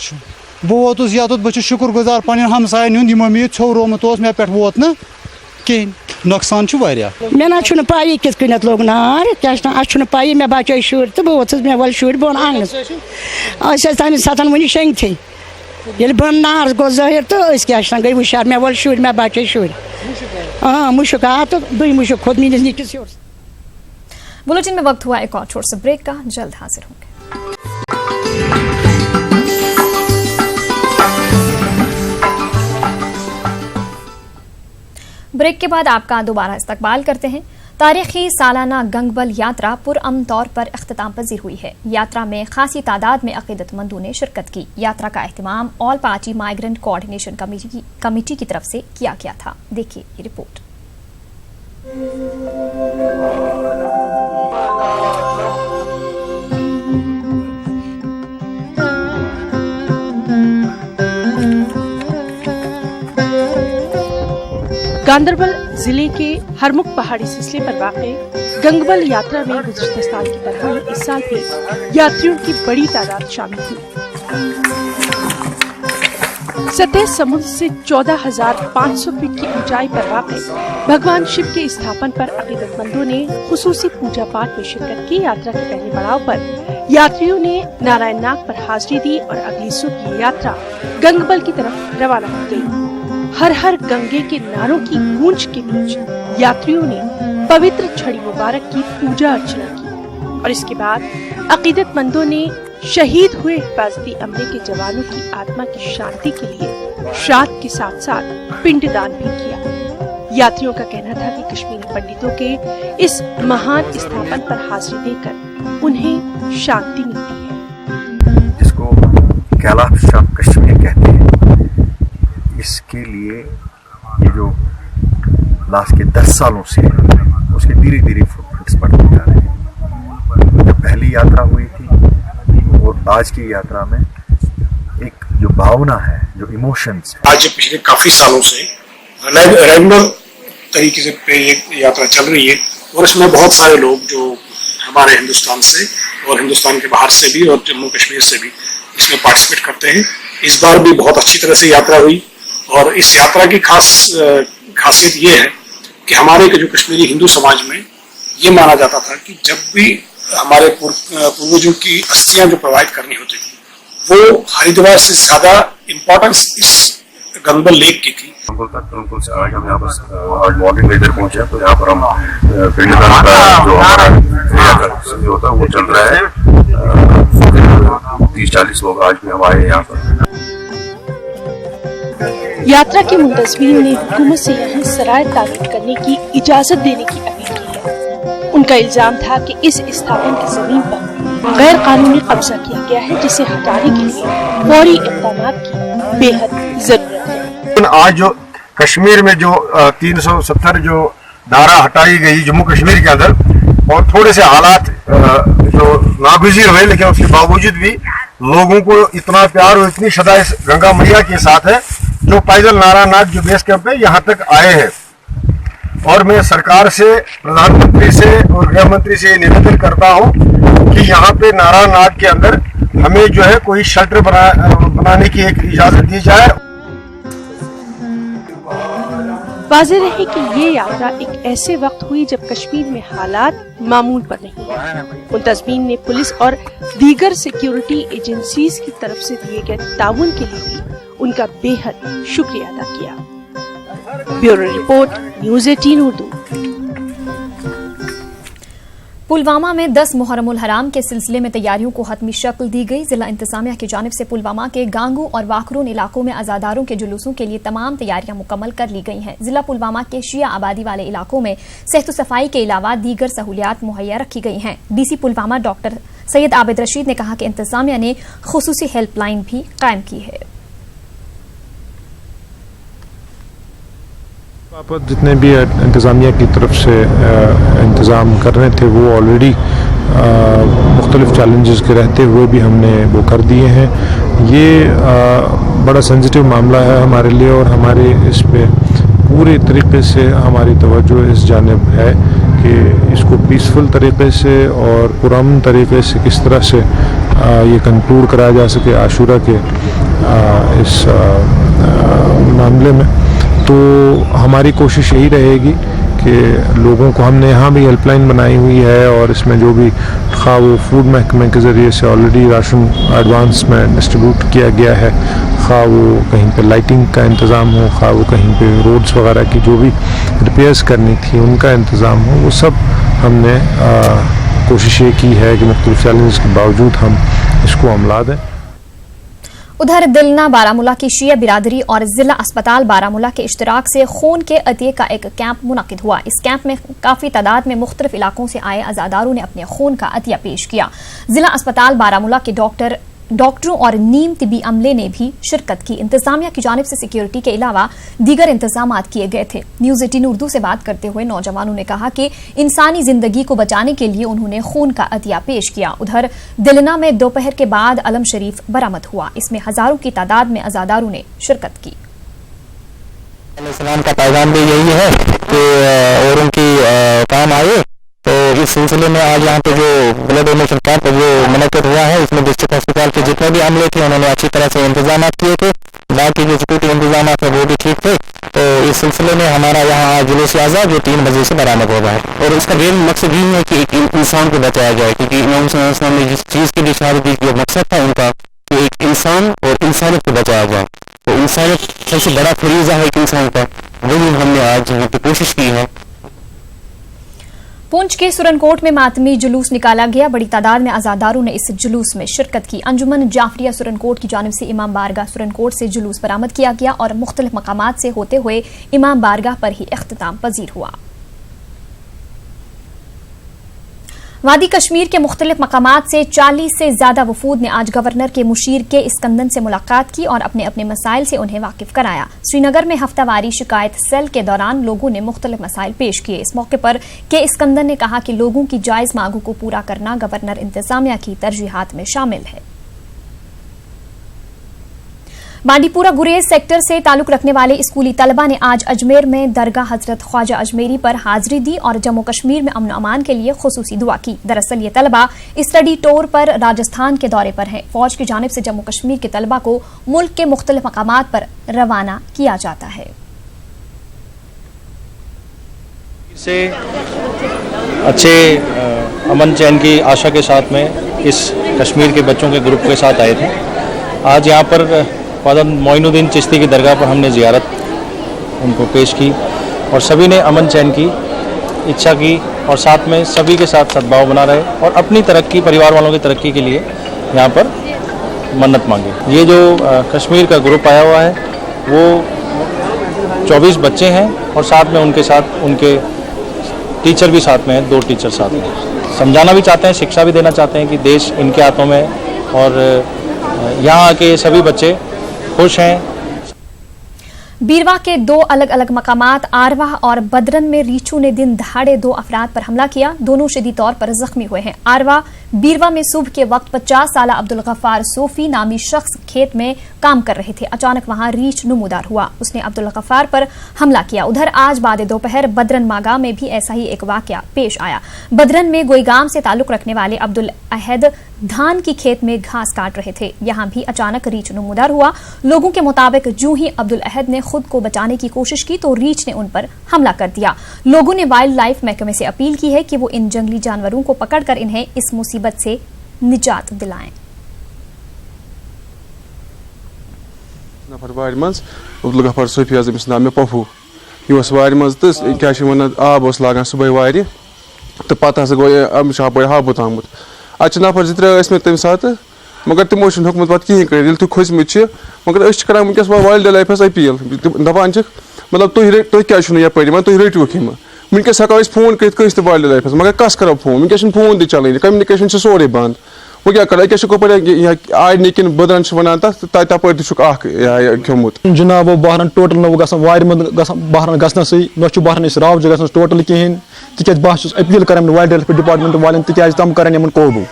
S20: बह वोतुस यत बह शुक्र गुजार पन हमसायन हुंद यमो मे छौरोमुत मे पे वोत न कहें नुकसान मे ना पाई कित कन लोग नार क्या पाई मे बचे शुर तो बह वोथुस मे वल शुर बोन आंगनस तम सतन वन शेंगथे ये बन नार गो ज़ाहिर तो क्या गई हुशार मे वल शुर मे बचे शुर मुशक आ तो दुई मुशक खुद मीनिस निकस योर।
S1: बुलेटिन में वक्त हुआ एक और छोटे से ब्रेक का, जल्द हाजिर होंगे। ब्रेक के बाद आपका दोबारा इस्तकबाल करते हैं। तारीखी सालाना गंगबल यात्रा पुरअमन तौर पर इख्तिताम पजीर हुई है। यात्रा में खासी तादाद में अकीदतमंदों ने शिरकत की। यात्रा का एहतमाम all party migrant coordination committee की तरफ से किया गया था। देखिए ये रिपोर्ट।
S21: गांदरबल जिले के हरमुख पहाड़ी सिलसिले पर वाक़ गंगबल यात्रा में गुज़िश्ता साल की तरह इस साल भी यात्रियों की बड़ी तादाद शामिल हुई। सतह समुद्र से 14,500 फीट की ऊंचाई पर वाक़ भगवान शिव के स्थापन पर अकीदतमंदों ने खुसूसी पूजा पाठ में शिरकत की। यात्रा के पहले पड़ाव पर यात्रियों ने नारायण नाग पर हाजिरी दी और अगली सुबह की यात्रा गंगबल की तरफ रवाना हो गयी। हर हर गंगे के नारों की गूंज के बीच यात्रियों ने पवित्र छड़ी मुबारक की पूजा अर्चना की और इसके बाद अकीदतमंदों ने शहीद हुए हिफाजती अमले के जवानों की आत्मा की शांति के लिए श्राद्ध के साथ साथ पिंडदान भी किया। यात्रियों का कहना था कि कश्मीरी पंडितों के इस महान स्थापन पर हाजिरी देकर उन्हें शांति मिलती है।
S22: जिसको कैलाश ऑफ कश्मीर कहते हैं, इसके लिए ये जो लास्ट के 10 सालों से उसके धीरे धीरे फुटप्रिंट्स बढ़ते जा रहे हैं। जब पहली यात्रा हुई थी और आज की यात्रा में एक जो भावना है, जो इमोशंस है,
S23: आज पिछले काफी सालों से रेगुलर तरीके से ये यात्रा चल रही है और इसमें बहुत सारे लोग जो हमारे हिंदुस्तान से और हिंदुस्तान के बाहर से भी और जम्मू कश्मीर से भी इसमें पार्टिसिपेट करते हैं। इस बार भी बहुत अच्छी तरह से यात्रा हुई और इस यात्रा की खासियत ये है कि हमारे जो कश्मीरी हिंदू समाज में ये माना जाता था कि जब भी हमारे पूर्वजों की अस्थियां जो प्रवाहित करनी होती थी वो हरिद्वार से ज्यादा इम्पोर्टेंस इस गंगबल लेक की थी।
S22: बिल्कुल से आज हम यहाँ पर आज मॉर्निंग में इधर पहुंचे तो यहाँ पर हम पिंडदान का जो हमारा जो होता है वो चल रहा है। 30-40 लोग आज भी हम आए यहाँ पर।
S21: यात्रा के मुंतज़मीन ने हुकूमत से यहाँ सराय तामीर करने की इजाजत देने की अपील की है। उनका इल्जाम था कि इस स्थापन की जमीन पर गैर कानूनी कब्जा किया गया है, जिसे हटाने के लिए फौरी इक़दामात की बेहद जरूरत है।
S22: आज जो कश्मीर में जो 370 जो धारा हटाई गई जम्मू कश्मीर के अंदर और थोड़े से हालात जो नागुज़ीर हुए, लेकिन उसके बावजूद भी लोगों को इतना प्यार और इतनी श्रद्धा इस गंगा मैया के साथ है जो पैदल नारायणनाथ जो बेस कैंप है यहाँ तक आए हैं। और मैं सरकार से, प्रधानमंत्री से और गृह मंत्री से निवेदन करता हूँ कि यहाँ पे नारायणनाथ के अंदर हमें जो है कोई शेल्टर बनाने की एक इजाजत दी जाए।
S21: वाज़ेह रहे कि ये यात्रा एक ऐसे वक्त हुई जब कश्मीर में हालात मामूल पर नहीं है। मुंतज़मीन ने पुलिस और दीगर सिक्योरिटी एजेंसीज की तरफ से दिए गए ताउन के लिए भी उनका बेहद शुक्रिया अदा किया। Bureau report, news 18 Urdu.
S1: Pulwama में 10 मुहर्रमुल हराम के सिलसिले में तैयारियों को हतमी शक्ल दी गई। जिला इंतजामिया की जानिब से पुलवामा के गांगू और वाखरून इलाकों में अज़ादारों के जुलूसों के लिए तमाम तैयारियां मुकम्मल कर ली गई हैं। जिला पुलवामा के शिया आबादी वाले इलाकों में सेहत सफाई के अलावा दीगर सहूलियात मुहैया रखी गई हैं। DC पुलवामा डॉक्टर सैयद आबिद रशीद ने कहा कि इंतजामिया ने खुसूसी हेल्पलाइन भी कायम की है।
S12: जितने भी इंतज़ामिया की तरफ से इंतज़ाम कर रहे थे वो ऑलरेडी मुख्तलिफ चैलेंजेस के रहते हुए भी हमने वो कर दिए हैं। ये बड़ा सेंसिटिव मामला है हमारे लिए और हमारे इस पे पूरे तरीके से हमारी तवज्जो इस जानिब है कि इसको पीसफुल तरीके से और पुरअमन तरीके से किस तरह से ये कंक्लूड कराया जा सके आशूरा के इस मामले में। तो हमारी कोशिश यही रहेगी कि लोगों को, हमने यहाँ भी हेल्पलाइन बनाई हुई है और इसमें जो भी खा वो फूड महकमे के ज़रिए से ऑलरेडी राशन एडवांस में डिस्ट्रीब्यूट किया गया है, खा वो कहीं पे लाइटिंग का इंतज़ाम हो, खा वो कहीं पे रोड्स वगैरह की जो भी रिपेयर्स करनी थी उनका इंतज़ाम हो, वो सब हमने कोशिश ये की है कि मुख्तलिफ चैलेंजेस के बावजूद हम इसको अमला दें।
S1: उधर दिलना बारामूला की शिया बिरादरी और जिला अस्पताल बारामूला के इश्तराक से खून के अतिये का एक कैंप मुनक्किद हुआ। इस कैंप में काफी तादाद में मुख्तलिफ इलाकों से आए अज़ादारों ने अपने खून का अतिया पेश किया। जिला अस्पताल बारामूला के डॉक्टर डॉक्टरों और नीम तिबी अमले ने भी शिरकत की। इंतजामिया की जानिब से सिक्योरिटी के अलावा दीगर इंतजाम किए गए थे। न्यूज 18 उर्दू से बात करते हुए नौजवानों ने कहा कि इंसानी जिंदगी को बचाने के लिए उन्होंने खून का अतिया पेश किया। उधर दिलना में दोपहर के बाद अलम शरीफ बरामद हुआ। इसमें हजारों की तादाद में अजादारों ने शिरकत की।
S2: इस्लाम का पैगाम भी यही है कि और उनकी काम आए। तो इस सिलसिले में आज यहाँ पे जो ब्लड डोनेशन कैंप जो मुनक्किद हुआ है, इसमें डिस्ट्रिक्ट अस्पताल के जितने भी अमले थे उन्होंने अच्छी तरह से इंतजाम किए थे। बाकी जो सिक्योरिटी इंतजाम थे वो भी ठीक थे। तो इस सिलसिले में हमारा यहाँ आज जुलूस आज़ाद जो 3 बजे से बरामद होगा है। और इसका मेन मकसद यही है कि एक इंसान को बचाया जाए, क्योंकि इमाम सल्लल्लाहु अलैहि वसल्लम ने जिस चीज़ की इशारत दी, जो मकसद था उनका कि एक इंसान और इंसानियत को बचाया जाए। तो इंसानियत सबसे बड़ा फरीज़ा है एक इंसान का, वही हमने आज यहाँ पे कोशिश की है।
S1: पुंछ के सुरनकोट में मातमी जुलूस निकाला गया। बड़ी तादाद में अजादारों ने इस जुलूस में शिरकत की। अंजुमन जाफरिया सुरनकोट की जानिब से इमाम बारगाह सुरनकोट से जुलूस बरामद किया गया और मुख्तलिफ मकामात से होते हुए इमाम बारगाह पर ही इख्तिताम पजीर हुआ। वादी कश्मीर के मुख्तलिफ मकामात से 40 से ज्यादा वफूद ने आज गवर्नर के मुशीर के इस्कंदन से मुलाकात की और अपने अपने मसाइल से उन्हें वाकिफ कराया। श्रीनगर में हफ्तावारी शिकायत सेल के दौरान लोगों ने मुख्तलिफ मसाइल पेश किए। इस मौके पर के इस्कंदन ने कहा कि लोगों की जायज मांगों को पूरा करना गवर्नर इंतजामिया की तरजीहात में शामिल है। बांडीपुरा गुरेज सेक्टर से ताल्लुक रखने वाले स्कूली तलबा ने आज अजमेर में दरगाह हजरत ख्वाजा अजमेरी पर हाजिरी दी और जम्मू कश्मीर में अमन अमान के लिए खुसूसी दुआ की। दरअसल ये तलबा स्टडी टूर पर राजस्थान के दौरे पर हैं। फौज की जानिब से जम्मू कश्मीर के तलबा को मुल्क के मुख्तलिफ मकामात पर रवाना किया जाता है।
S3: से अच्छे अमन चैन की आशा के साथ में इस कश्मीर के बच्चों के ग्रुप के साथ आए थे। आज यहाँ पर ख्वाजा मोइनुद्दीन चिश्ती की दरगाह पर हमने ज़ियारत उनको पेश की और सभी ने अमन चैन की इच्छा की और साथ में सभी के साथ सद्भाव बना रहे और अपनी तरक्की, परिवार वालों की तरक्की के लिए यहाँ पर मन्नत मांगे। ये जो कश्मीर का ग्रुप आया हुआ है वो 24 बच्चे हैं और साथ में उनके साथ उनके टीचर भी साथ में हैं, 2 टीचर साथ में। समझाना भी चाहते हैं, शिक्षा भी देना चाहते हैं कि देश इनके हाथों में और यहाँ आके सभी बच्चे खुश हैं।
S1: बीरवा के 2 अलग अलग मकामात आरवा और बदरन में रीछू ने दिन दहाड़े 2 अफराद पर हमला किया। दोनों शदीद तौर पर जख्मी हुए हैं। आरवा बीरवा में सुबह के वक्त 50 साल अब्दुल गफ्फार सोफी नामी शख्स खेत में काम कर रहे थे। अचानक वहां रीछ नुमूदार हुआ, उसने अब्दुल गफ्फार पर हमला किया। उधर आज बाद दोपहर बदरन मागा में भी ऐसा ही एक वाकया पेश आया। बदरन में गोईगाम से ताल्लुक रखने वाले अब्दुल अहद धान की खेत में घास काट रहे थे। यहां भी अचानक रीछ नुमूदार हुआ। लोगों के मुताबिक जो ही अब्दुल अहद ने खुद को बचाने की कोशिश की तो रीछ ने उन पर हमला कर दिया। लोगों ने वाइल्ड लाइफ महकमे से अपील की है कि वो इन जंगली जानवरों को पकड़कर इन्हें इस मुसीबत से निजात दिलाएं।
S4: अब्दुल गफ्फार सोफी अमिस नाम पफू यह मज तो क्या आब लागान सुबह वार तो पत गो अमिस हाबुत आमुत अच्छे नफर 2-3 मे तम सात मगर तमो हुकमत पे कहें कर तुम खसमित मगर कर वनस वाइल्ड लाइफ अपील दपान मतलब तुम क्या यप तुम रटुक वनस हेको फोन कर वाइल्ड लाइफ मगर कस करो फोन वनस फोन ती चलान कम्युनिकेशन सोरे बंद वो क्या कर आय निकिन बदरन वन तपर तुमुत
S24: जनाब बहरन टोटल नो वार बहरन गसनस न बहरन रावज गसन टोटल कहें तिक बस अपील कर वाइल्ड लाइफ डिपार्टमेंट वाले तिक तम कर काबू।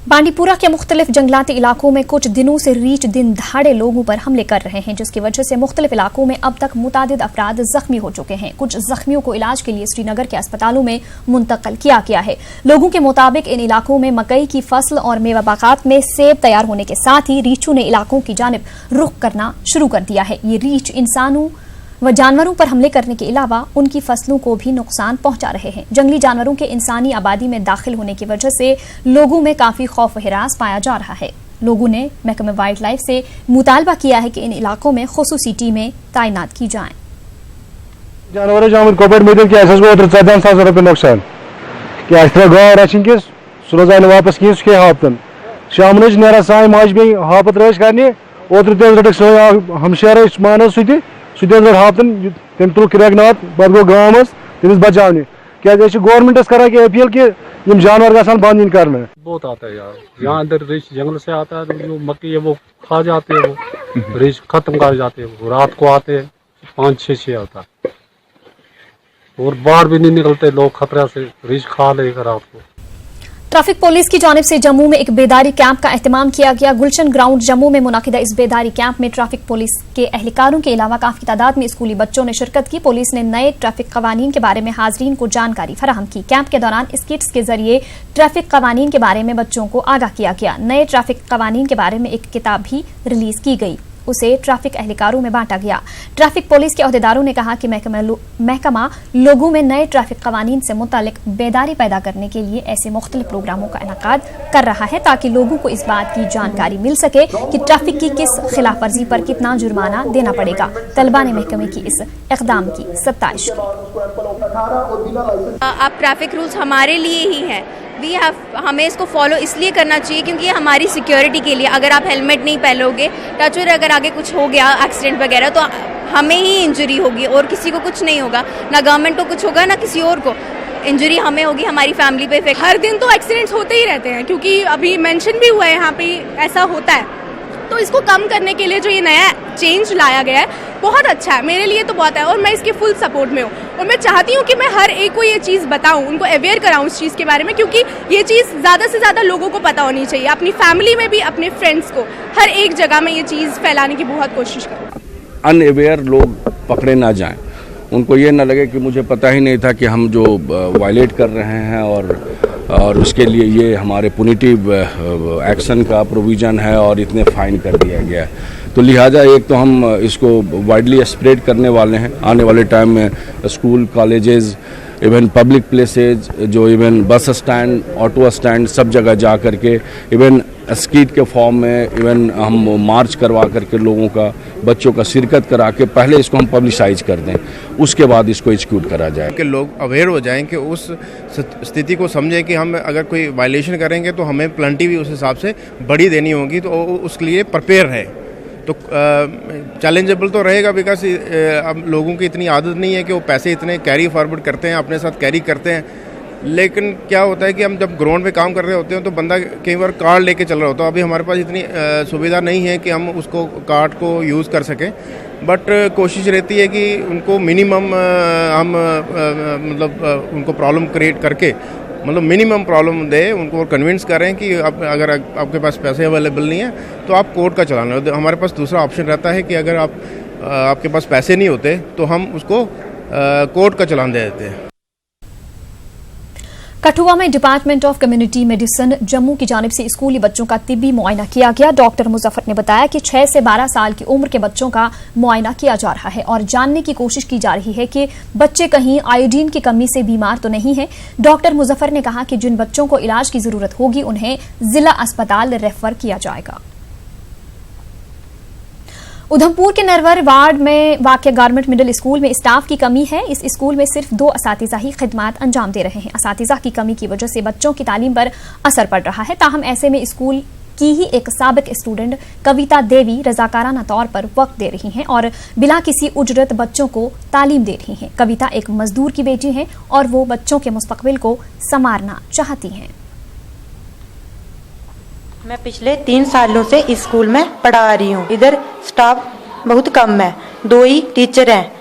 S1: बांडीपुरा के मुख्तलिफ जंगलाती इलाकों में कुछ दिनों से रीछ दिन दहाड़े लोगों पर हमले कर रहे हैं, जिसकी वजह से मुख्तलिफ इलाकों में अब तक मुतादिद अफराद जख्मी हो चुके हैं। कुछ जख्मियों को इलाज के लिए श्रीनगर के अस्पतालों में मुंतकिल किया गया है। लोगों के मुताबिक इन इलाकों में मकई की फसल और मेवा बागात में सेब तैयार होने के साथ ही रीछों ने इलाकों की जानिब रुख करना शुरू कर दिया है। ये रीछ इंसानों व जानवरों पर हमले करने के अलावा उनकी फसलों को भी नुकसान पहुंचा रहे हैं। जंगली जानवरों के इंसानी आबादी में दाखिल होने की वजह से लोगों में काफी खौफ व हिरास पाया जा रहा है। लोगों ने महकमे वाइल्ड लाइफ से मुतालबा किया है कि इन इलाकों में खुसूसी टीमें तैनात की जाएं।
S25: जानवर कोपर में क्या 14,000 रुपये नुकसान क्या गाँव रचन किस सुन वापस कहें सह हापतन शाम ना सा माज बे हापत रच करने ओतर हमशेर मान सह हापतन तम तुल क्रैकनाथ पे गो गाँव तमिस बचाने क्या गवर्नमेंट करा कि अपील कि यम जानवर गसन बंद इन करने।
S5: बहुत आता है यार, यहाँ अंदर रिछ जंगल से आता है, तो जो मक्की है वो खा जाते हैं, वो रिछ खत्म कर जाते हैं। वो रात को आते हैं 5-6 आता है और बाहर भी नहीं निकलते लोग, खतरा से रिछ खा लेगा रात को।
S1: ट्रैफिक पुलिस की जानिब से जम्मू में एक बेदारी कैंप का एहतमाम किया गया। गुलशन ग्राउंड जम्मू में मुनाकिदा इस बेदारी कैंप में ट्रैफिक पुलिस के एहलकारों के अलावा काफी तादाद में स्कूली बच्चों ने शिरकत की। पुलिस ने नए ट्रैफिक कवानीन के बारे में हाजरीन को जानकारी फराहम की। कैंप के दौरान स्किट्स के जरिए ट्रैफिक कवानीन के बारे में बच्चों को आगाह किया गया। नए ट्रैफिक कवानीन के बारे में एक किताब भी रिलीज की गई, उसे ट्रैफिक एहलकारों में बांटा गया। ट्रैफिक पुलिस के अहदेदारों ने कहा कि महकमा लोगों में नए ट्रैफिक कवानीन से मुतालिक बेदारी पैदा करने के लिए ऐसे मुख्तलिफ प्रोग्रामों का इनेकाद कर रहा है ताकि लोगों को इस बात की जानकारी मिल सके कि ट्रैफिक की किस खिलाफ वर्जी पर कितना जुर्माना देना पड़ेगा। तलबा ने महकमे की इस इक़दाम की सत्ताइश की।
S6: अब ट्रैफिक रूल्स हमारे लिए ही हैं, हमें इसको फॉलो इसलिए करना चाहिए क्योंकि ये हमारी सिक्योरिटी के लिए। अगर आप हेलमेट नहीं पहनोगे, टचवुड अगर आगे कुछ हो गया एक्सीडेंट वगैरह, तो हमें ही इंजरी होगी और किसी को कुछ नहीं होगा, ना गवर्नमेंट को कुछ होगा ना किसी और को। इंजरी हमें होगी, हमारी फैमिली पे इफेक्ट।
S7: हर दिन तो एक्सीडेंट्स होते ही रहते हैं, क्योंकि अभी मेंशन भी हुआ है यहाँ पे ऐसा होता है। तो इसको कम करने के लिए जो ये नया चेंज लाया गया है बहुत अच्छा है, मेरे लिए तो बहुत है और मैं इसके फुल सपोर्ट में हूँ। और मैं चाहती हूँ कि मैं हर एक को ये चीज़ बताऊँ, उनको अवेयर कराऊँ इस चीज़ के बारे में, क्योंकि ये चीज़ ज़्यादा से ज़्यादा लोगों को पता होनी चाहिए। अपनी फैमिली में भी, अपने फ्रेंड्स को, हर एक जगह में ये चीज़ फैलाने की बहुत कोशिश करूँ।
S11: अनअवेयर लोग पकड़े ना जाएं, उनको ये ना लगे कि मुझे पता ही नहीं था कि हम जो वायलेट कर रहे हैं और उसके लिए ये हमारे पुनिटिव एक्शन का प्रोविज़न है और इतने फाइन कर दिया गया है। तो लिहाजा एक तो हम इसको वाइडली स्प्रेड करने वाले हैं। आने वाले टाइम में school, colleges, even public places, जो even bus stand, auto stand, सब जगह जा कर के इवन स्कीट के फॉर्म में इवन हम मार्च करवा करके लोगों का, बच्चों का शिरकत करा के पहले इसको हम पब्लिसाइज कर दें, उसके बाद इसको एग्जीक्यूट करा जाए।
S8: कि लोग अवेयर हो जाएं कि उस स्थिति को समझें कि हम अगर कोई वायलेशन करेंगे तो हमें पेनल्टी भी उस हिसाब से बड़ी देनी होगी, तो उसके लिए प्रिपेयर है। तो चैलेंजेबल तो रहेगा, बिकॉज अब लोगों की इतनी आदत नहीं है कि वो पैसे इतने कैरी फॉरवर्ड करते हैं, अपने साथ कैरी करते हैं। लेकिन क्या होता है कि हम जब ग्राउंड पे काम कर रहे होते हैं तो बंदा कई बार कार्ड लेके चल रहा होता है। अभी हमारे पास इतनी सुविधा नहीं है कि हम उसको कार्ड को यूज़ कर सकें, बट कोशिश रहती है कि उनको मिनिमम हम मतलब उनको प्रॉब्लम क्रिएट करके, मतलब मिनिमम प्रॉब्लम दे, उनको कन्विंस करें कि अगर आपके पास पैसे अवेलेबल नहीं है तो आप कोर्ट का चलान लो। हमारे पास दूसरा ऑप्शन रहता है कि अगर आपके पास पैसे नहीं होते तो हम उसको कोर्ट का चलान दे देते हैं।
S1: कठुआ में department of community medicine Jammu की जानिब से स्कूली बच्चों का तिब्बी मुआयना किया गया। डॉक्टर मुजफ्फर ने बताया कि 6 से 12 साल की उम्र के बच्चों का मुआयना किया जा रहा है और जानने की कोशिश की जा रही है कि बच्चे कहीं आयोडीन की कमी से बीमार तो नहीं है। डॉक्टर मुजफ्फर ने कहा कि जिन बच्चों को इलाज की जरूरत होगी उन्हें जिला अस्पताल रेफर किया जाएगा। उधमपुर के नरवर वार्ड में वाक़िया गारमेंट मिडिल स्कूल में स्टाफ की कमी है। इस स्कूल में सिर्फ 2 असातिज़ा ही खिदमात अंजाम दे रहे हैं। असातिज़ा की कमी की वजह से बच्चों की तालीम पर असर पड़ रहा है। ताहम ऐसे में स्कूल की ही एक साबिक स्टूडेंट कविता देवी रजाकाराना तौर पर वक्त दे रही हैं और बिला किसी उजरत बच्चों को तालीम दे रही हैं। कविता एक मजदूर की बेटी हैं और वो बच्चों के मुस्तकबिल को संवारना चाहती हैं।
S9: मैं पिछले 3 सालों से इस स्कूल में पढ़ा रही हूँ। इधर स्टाफ बहुत कम है, 2 ही टीचर हैं।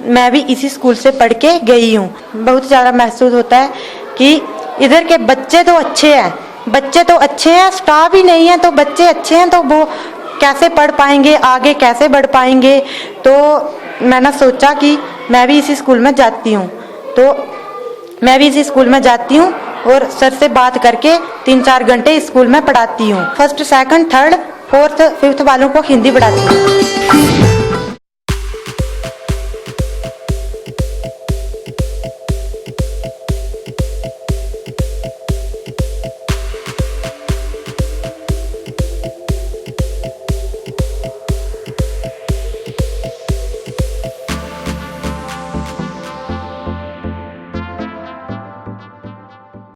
S9: मैं भी इसी स्कूल से पढ़ के गई हूँ। बहुत ज़्यादा महसूस होता है कि इधर के बच्चे तो अच्छे हैं, स्टाफ ही नहीं है तो बच्चे अच्छे हैं, तो वो कैसे पढ़ पाएंगे, आगे कैसे बढ़ पाएंगे। तो मैंने सोचा कि मैं भी इसी स्कूल में जाती हूँ और सर से बात करके 3-4 घंटे स्कूल में पढ़ाती हूँ। 1st, 2nd, 3rd, 4th, 5th वालों को हिंदी पढ़ाती हूँ।